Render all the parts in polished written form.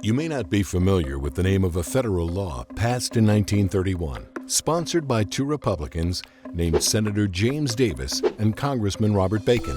You may not be familiar with the name of a federal law passed in 1931, sponsored by two Republicans named Senator James Davis and Congressman Robert Bacon.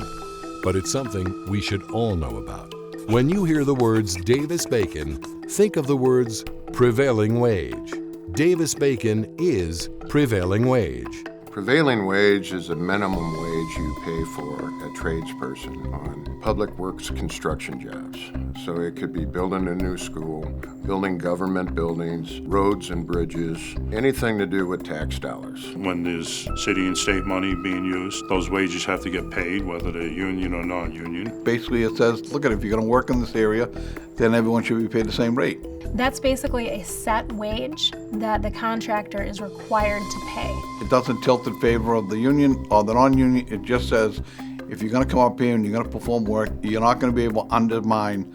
But it's something we should all know about. When you hear the words Davis-Bacon, think of the words prevailing wage. Davis-Bacon is prevailing wage. Prevailing wage is a minimum wage you pay for a tradesperson on public works construction jobs. So it could be building a new school, building government buildings, roads and bridges, anything to do with tax dollars. When there's city and state money being used, those wages have to get paid, whether they're union or non-union. Basically, it says, look, if you're going to work in this area, then everyone should be paid the same rate. That's basically a set wage that the contractor is required to pay. It doesn't tilt in favor of the union or the non-union. It just says, if you're going to come up here and you're going to perform work, you're not going to be able to undermine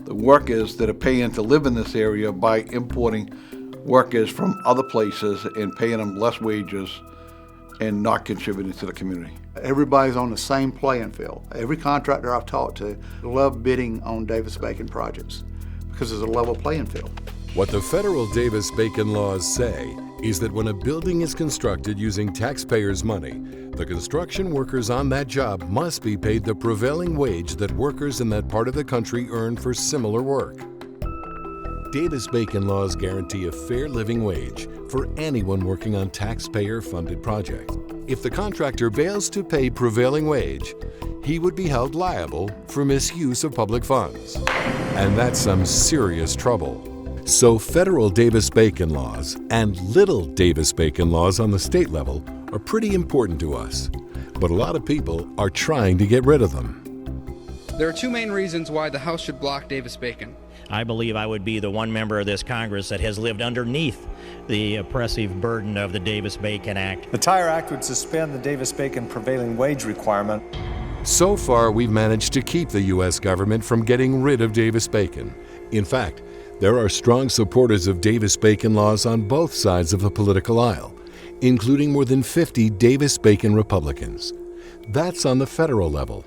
the workers that are paying to live in this area by importing workers from other places and paying them less wages and not contributing to the community. Everybody's on the same playing field. Every contractor I've talked to love bidding on Davis-Bacon projects because it's a level playing field. What the federal Davis-Bacon laws say is that when a building is constructed using taxpayers' money, the construction workers on that job must be paid the prevailing wage that workers in that part of the country earn for similar work. Davis-Bacon laws guarantee a fair living wage for anyone working on taxpayer-funded projects. If the contractor fails to pay prevailing wage, he would be held liable for misuse of public funds. And that's some serious trouble. So federal Davis-Bacon laws and little Davis-Bacon laws on the state level are pretty important to us. But a lot of people are trying to get rid of them. There are two main reasons why the House should block Davis-Bacon. I believe I would be the one member of this Congress that has lived underneath the oppressive burden of the Davis-Bacon Act. The Tire Act would suspend the Davis-Bacon prevailing wage requirement. So far, we've managed to keep the U.S. government from getting rid of Davis-Bacon. In fact, there are strong supporters of Davis-Bacon laws on both sides of the political aisle, including more than 50 Davis-Bacon Republicans. That's on the federal level.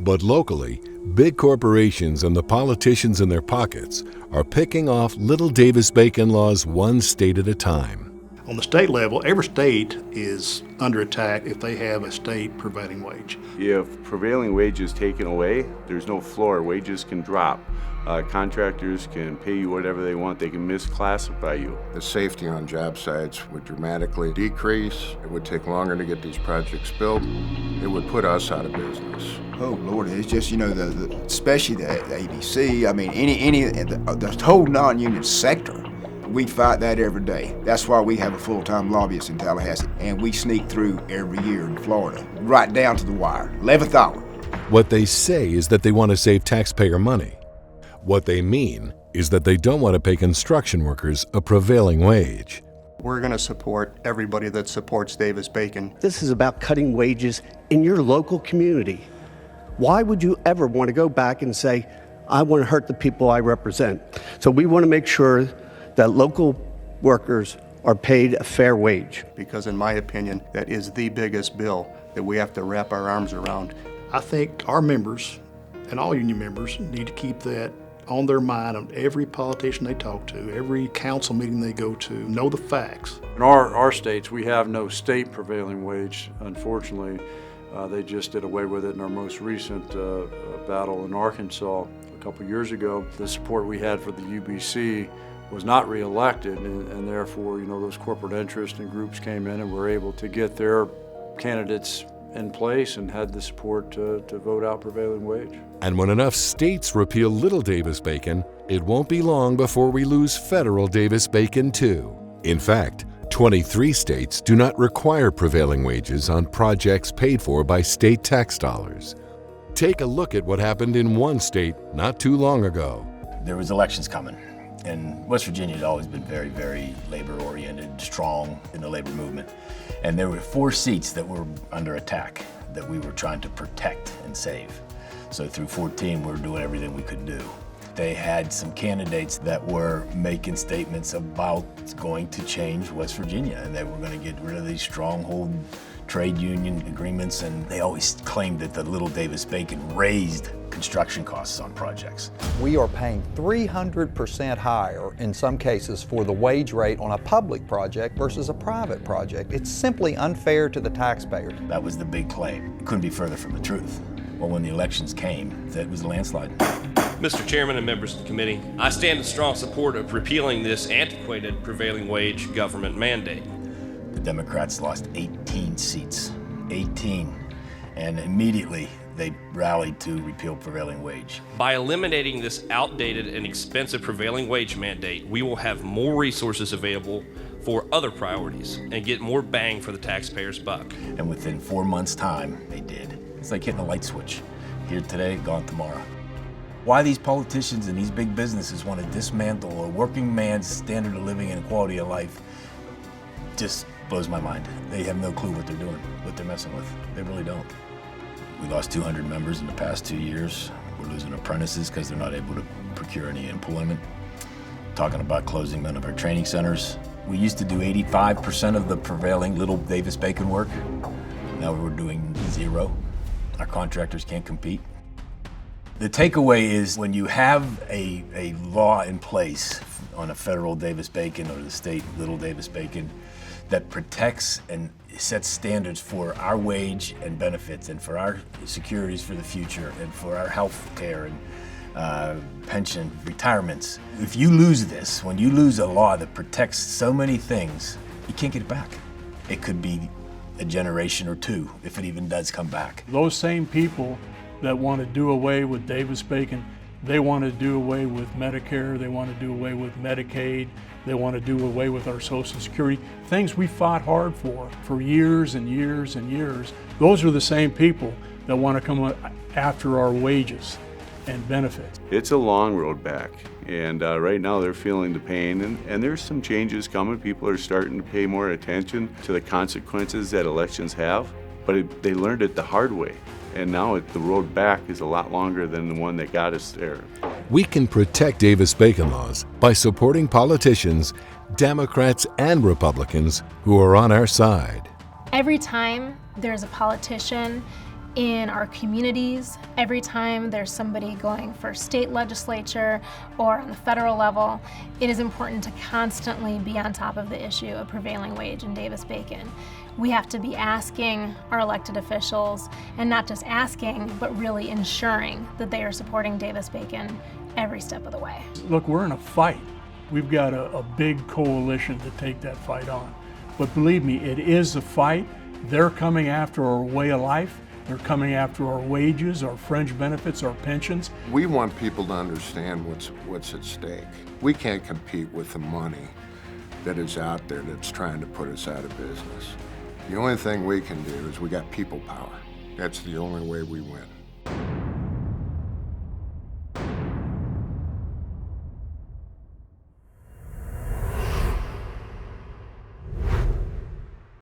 But locally, big corporations and the politicians in their pockets are picking off little Davis-Bacon laws one state at a time. On the state level, every state is under attack if they have a state prevailing wage. If prevailing wage is taken away, there's no floor. Wages can drop. Contractors can pay you whatever they want. They can misclassify you. The safety on job sites would dramatically decrease. It would take longer to get these projects built. It would put us out of business. Oh Lord, it's just, especially the ABC, I mean, the whole non-union sector. We fight that every day. That's why we have a full-time lobbyist in Tallahassee, and we sneak through every year in Florida, right down to the wire, 11th hour. What they say is that they want to save taxpayer money. What they mean is that they don't want to pay construction workers a prevailing wage. We're going to support everybody that supports Davis-Bacon. This is about cutting wages in your local community. Why would you ever want to go back and say, I want to hurt the people I represent? So we want to make sure that local workers are paid a fair wage. Because in my opinion, that is the biggest bill that we have to wrap our arms around. I think our members and all union members need to keep that on their mind on every politician they talk to, every council meeting they go to, know the facts. In our states, we have no state prevailing wage, unfortunately. They just did away with it in our most recent battle in Arkansas a couple years ago. The support we had for the UBC was not reelected, and therefore, those corporate interests and groups came in and were able to get their candidates in place and had the support to vote out prevailing wage. And when enough states repeal little Davis-Bacon, it won't be long before we lose federal Davis-Bacon too. In fact, 23 states do not require prevailing wages on projects paid for by state tax dollars. Take a look at what happened in one state not too long ago. There was elections coming, and West Virginia had always been very, very labor-oriented, strong in the labor movement. And there were 4 seats that were under attack that we were trying to protect and save. So through 14, we were doing everything we could do. They had some candidates that were making statements about going to change West Virginia, and they were going to get rid of these stronghold trade union agreements, and they always claimed that the little Davis-Bacon raised construction costs on projects. We are paying 300% higher in some cases for the wage rate on a public project versus a private project. It's simply unfair to the taxpayer. That was the big claim. It couldn't be further from the truth. Well, when the elections came, that was a landslide. Mr. Chairman and members of the committee, I stand in strong support of repealing this antiquated prevailing wage government mandate. The Democrats lost 18 seats, 18, and immediately they rallied to repeal prevailing wage. By eliminating this outdated and expensive prevailing wage mandate, we will have more resources available for other priorities and get more bang for the taxpayer's buck. And within 4 months' time, they did. It's like hitting a light switch. Here today, gone tomorrow. Why these politicians and these big businesses want to dismantle a working man's standard of living and quality of life just blows my mind. They have no clue what they're doing, what they're messing with. They really don't. We lost 200 members in the past 2 years. We're losing apprentices because they're not able to procure any employment. Talking about closing none of our training centers. We used to do 85% of the prevailing little Davis-Bacon work. Now we're doing 0. Our contractors can't compete. The takeaway is when you have a law in place on a federal Davis-Bacon or the state little Davis-Bacon that protects and sets standards for our wage and benefits and for our securities for the future and for our health care and pension, retirements. If you lose this, when you lose a law that protects so many things, you can't get it back. It could be a generation or two if it even does come back. Those same people that want to do away with Davis-Bacon, they want to do away with Medicare, they want to do away with Medicaid, they want to do away with our Social Security, things we fought hard for years and years and years. Those are the same people that want to come after our wages and benefits. It's a long road back, and right now they're feeling the pain, and there's some changes coming. People are starting to pay more attention to the consequences that elections have, but they learned it the hard way. And now the road back is a lot longer than the one that got us there. We can protect Davis-Bacon laws by supporting politicians, Democrats and Republicans, who are on our side. Every time there's a politician in our communities, every time there's somebody going for state legislature or on the federal level, it is important to constantly be on top of the issue of prevailing wage and Davis-Bacon. We have to be asking our elected officials, and not just asking, but really ensuring that they are supporting Davis-Bacon every step of the way. Look, we're in a fight. We've got a big coalition to take that fight on. But believe me, it is a fight. They're coming after our way of life. They're coming after our wages, our fringe benefits, our pensions. We want people to understand what's at stake. We can't compete with the money that is out there that's trying to put us out of business. The only thing we can do is we got people power. That's the only way we win.